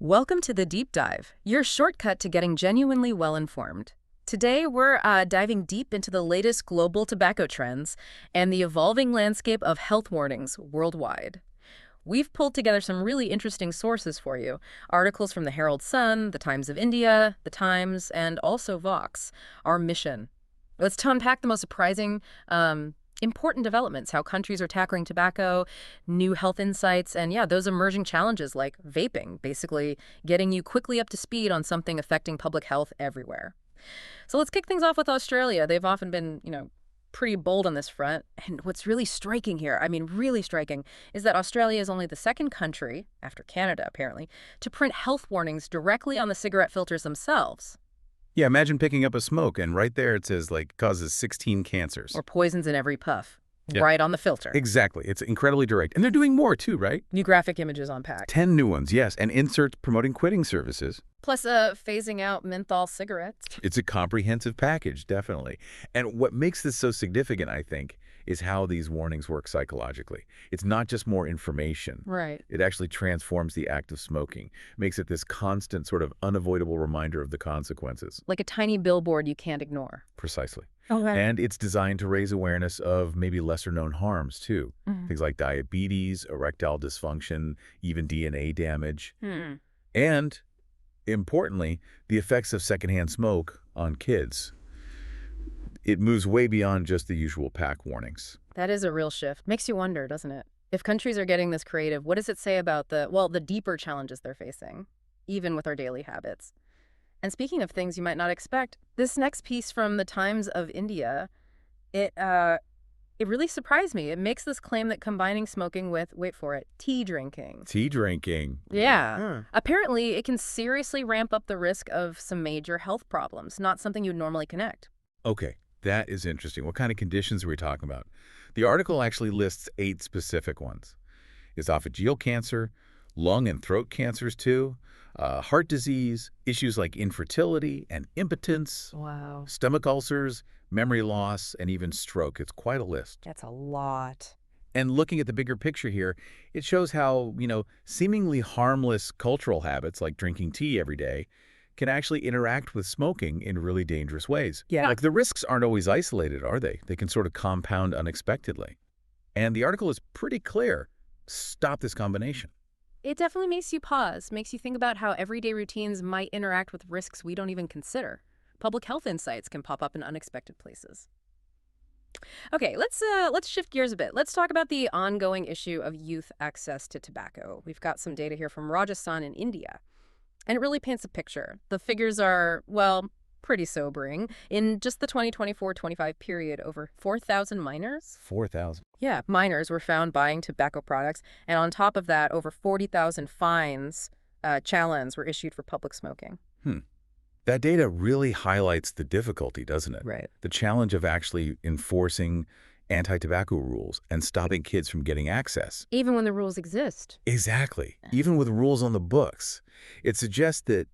Welcome to the Deep Dive, your shortcut to getting genuinely well-informed. Today, we're diving deep into the latest global tobacco trends and the evolving landscape of health warnings worldwide. We've pulled together some really interesting sources for you. Articles from the Herald Sun, the Times of India, the Times, and also Vox. Our mission. Let's to unpack the most surprising, important developments, how countries are tackling tobacco, new health insights, and yeah, those emerging challenges like vaping, basically getting you quickly up to speed on something affecting public health everywhere. So let's kick things off with Australia. They've often been, pretty bold on this front. And what's really striking here, really striking, is that Australia is only the second country, after Canada apparently, to print health warnings directly on the cigarette filters themselves. Yeah, imagine picking up a smoke and right there it says, causes 16 cancers. Or poisons in every puff. Yeah. Right on the filter. Exactly. It's incredibly direct. And they're doing more too, right? New graphic images on pack. 10 new ones, yes. And inserts promoting quitting services. Plus, phasing out menthol cigarettes. It's a comprehensive package, definitely. And what makes this so significant, I think, is how these warnings work psychologically. It's not just more information. Right. It actually transforms the act of smoking, makes it this constant sort of unavoidable reminder of the consequences. Like a tiny billboard you can't ignore. Precisely. Okay. And it's designed to raise awareness of maybe lesser-known harms, too. Mm-hmm. Things like diabetes, erectile dysfunction, even DNA damage. Hmm. And, importantly, the effects of secondhand smoke on kids. It moves way beyond just the usual pack warnings. That is a real shift. Makes you wonder, doesn't it? If countries are getting this creative, what does it say about the deeper challenges they're facing, even with our daily habits? And speaking of things you might not expect, this next piece from the Times of India, it really surprised me. It makes this claim that combining smoking with, wait for it, tea drinking. Tea drinking. Yeah. Apparently, it can seriously ramp up the risk of some major health problems, not something you'd normally connect. Okay, that is interesting. What kind of conditions are we talking about? The article actually lists 8 specific ones. Esophageal cancer, lung and throat cancers too, heart disease, issues like infertility and impotence, Wow. stomach ulcers, memory loss, and even stroke. It's quite a list. That's a lot. And looking at the bigger picture here, it shows how, seemingly harmless cultural habits like drinking tea every day can actually interact with smoking in really dangerous ways. Yeah. Like the risks aren't always isolated, are they? They can sort of compound unexpectedly. And the article is pretty clear. Stop this combination. It definitely makes you pause, makes you think about how everyday routines might interact with risks we don't even consider. Public health insights can pop up in unexpected places. Okay, let's shift gears a bit. Let's talk about the ongoing issue of youth access to tobacco. We've got some data here from Rajasthan in India, and it really paints a picture. The figures are, well, pretty sobering. In just the 2024-25 period, over 4,000 minors? 4,000. Yeah, minors were found buying tobacco products, and on top of that, over 40,000 fines, challenges were issued for public smoking. That data really highlights the difficulty, doesn't it? Right. The challenge of actually enforcing anti-tobacco rules and stopping kids from getting access. Even when the rules exist. Exactly. Even with rules on the books. It suggests that,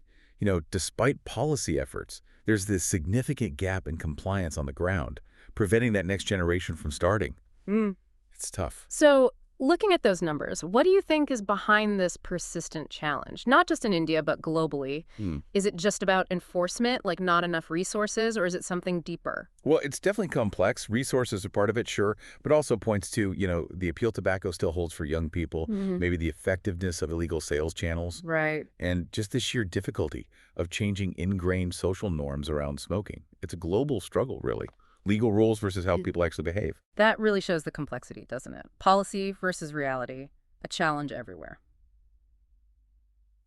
despite policy efforts, there's this significant gap in compliance on the ground, preventing that next generation from starting. It's tough. So, looking at those numbers, what do you think is behind this persistent challenge? Not just in India, but globally. Is it just about enforcement, like not enough resources, or is it something deeper? Well, it's definitely complex. Resources are part of it, sure, but also points to, the appeal tobacco still holds for young people, maybe the effectiveness of illegal sales channels, Right. and just the sheer difficulty of changing ingrained social norms around smoking. It's a global struggle, really. Legal rules versus how people actually behave. That really shows the complexity, doesn't it? Policy versus reality, a challenge everywhere.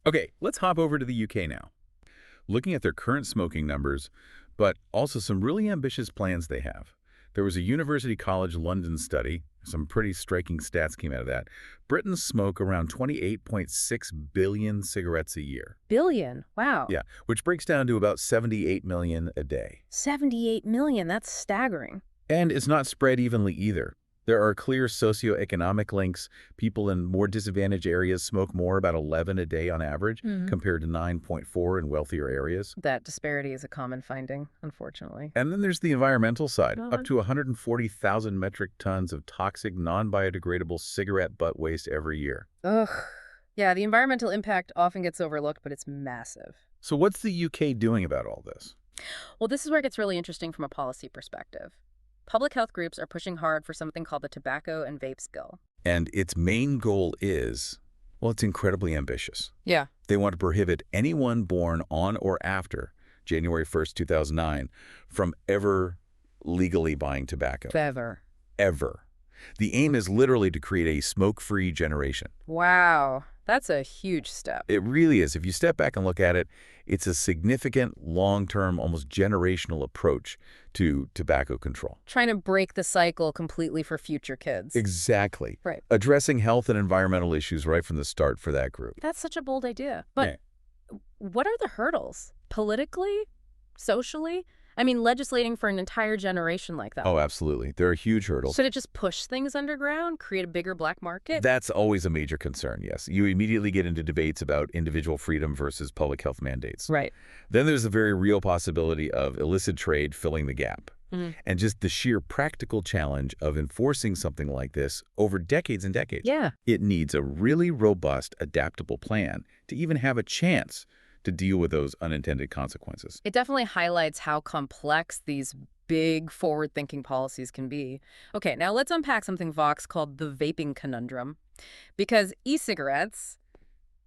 Okay, let's hop over to the UK now. Looking at their current smoking numbers, but also some really ambitious plans they have. There was a University College London study. Some pretty striking stats came out of that. Britons smoke around 28.6 billion cigarettes a year. Billion? Wow. Yeah, which breaks down to about 78 million a day. 78 million, that's staggering. And it's not spread evenly either. There are clear socioeconomic links. People in more disadvantaged areas smoke more, about 11 a day on average, compared to 9.4 in wealthier areas. That disparity is a common finding, unfortunately. And then there's the environmental side. Up to 140,000 metric tons of toxic, non-biodegradable cigarette butt waste every year. Ugh. Yeah, the environmental impact often gets overlooked, but it's massive. So what's the UK doing about all this? Well, this is where it gets really interesting from a policy perspective. Public health groups are pushing hard for something called the Tobacco and Vape Bill. And its main goal is, well, it's incredibly ambitious. Yeah. They want to prohibit anyone born on or after January 1st, 2009 from ever legally buying tobacco. Ever. Ever. The aim is literally to create a smoke-free generation. Wow, that's a huge step. It really is. If you step back and look at it, it's a significant, long-term, almost generational approach to tobacco control. Trying to break the cycle completely for future kids. Exactly. Right. Addressing health and environmental issues right from the start for that group. That's such a bold idea. But what are the hurdles? Politically? Socially? I mean, legislating for an entire generation like that. Oh, absolutely. There are huge hurdles. Should it just push things underground, create a bigger black market? That's always a major concern, yes. You immediately get into debates about individual freedom versus public health mandates. Right. Then there's the very real possibility of illicit trade filling the gap. Mhm. And just the sheer practical challenge of enforcing something like this over decades and decades. Yeah. It needs a really robust, adaptable plan to even have a chance to deal with those unintended consequences. It definitely highlights how complex these big forward-thinking policies can be. Okay, now let's unpack something Vox called the vaping conundrum. Because e-cigarettes,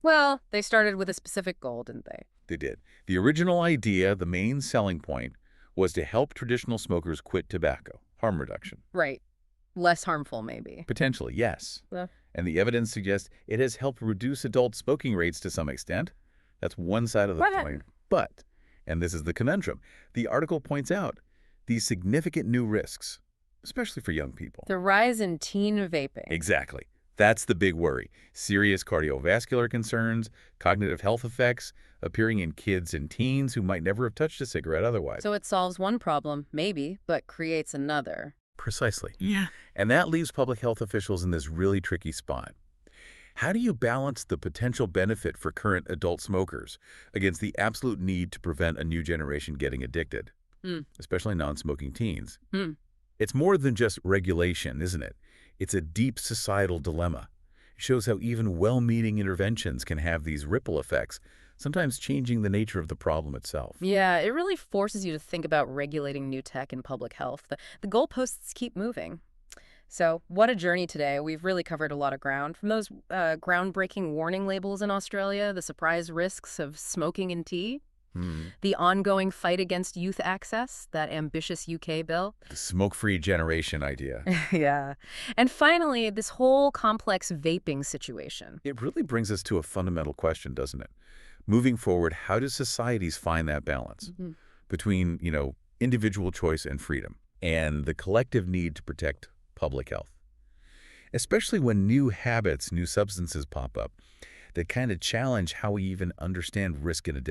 well, they started with a specific goal, didn't they? They did. The original idea, the main selling point, was to help traditional smokers quit tobacco, harm reduction. Right. Less harmful, maybe. Potentially, yes. Yeah. And the evidence suggests it has helped reduce adult smoking rates to some extent. That's one side of the coin. But, and this is the conundrum, the article points out these significant new risks, especially for young people. The rise in teen vaping. Exactly. That's the big worry. Serious cardiovascular concerns, cognitive health effects appearing in kids and teens who might never have touched a cigarette otherwise. So it solves one problem, maybe, but creates another. Precisely. Yeah. And that leaves public health officials in this really tricky spot. How do you balance the potential benefit for current adult smokers against the absolute need to prevent a new generation getting addicted, especially non-smoking teens? It's more than just regulation, isn't it? It's a deep societal dilemma. It shows how even well-meaning interventions can have these ripple effects, sometimes changing the nature of the problem itself. Yeah, it really forces you to think about regulating new tech in public health. The goalposts keep moving. So what a journey today. We've really covered a lot of ground. From those groundbreaking warning labels in Australia, the surprise risks of smoking in tea, the ongoing fight against youth access, that ambitious UK bill. The smoke-free generation idea. Yeah. And finally, this whole complex vaping situation. It really brings us to a fundamental question, doesn't it? Moving forward, how do societies find that balance between, individual choice and freedom and the collective need to protect public health? Especially when new habits, new substances pop up that kind of challenge how we even understand risk and addiction.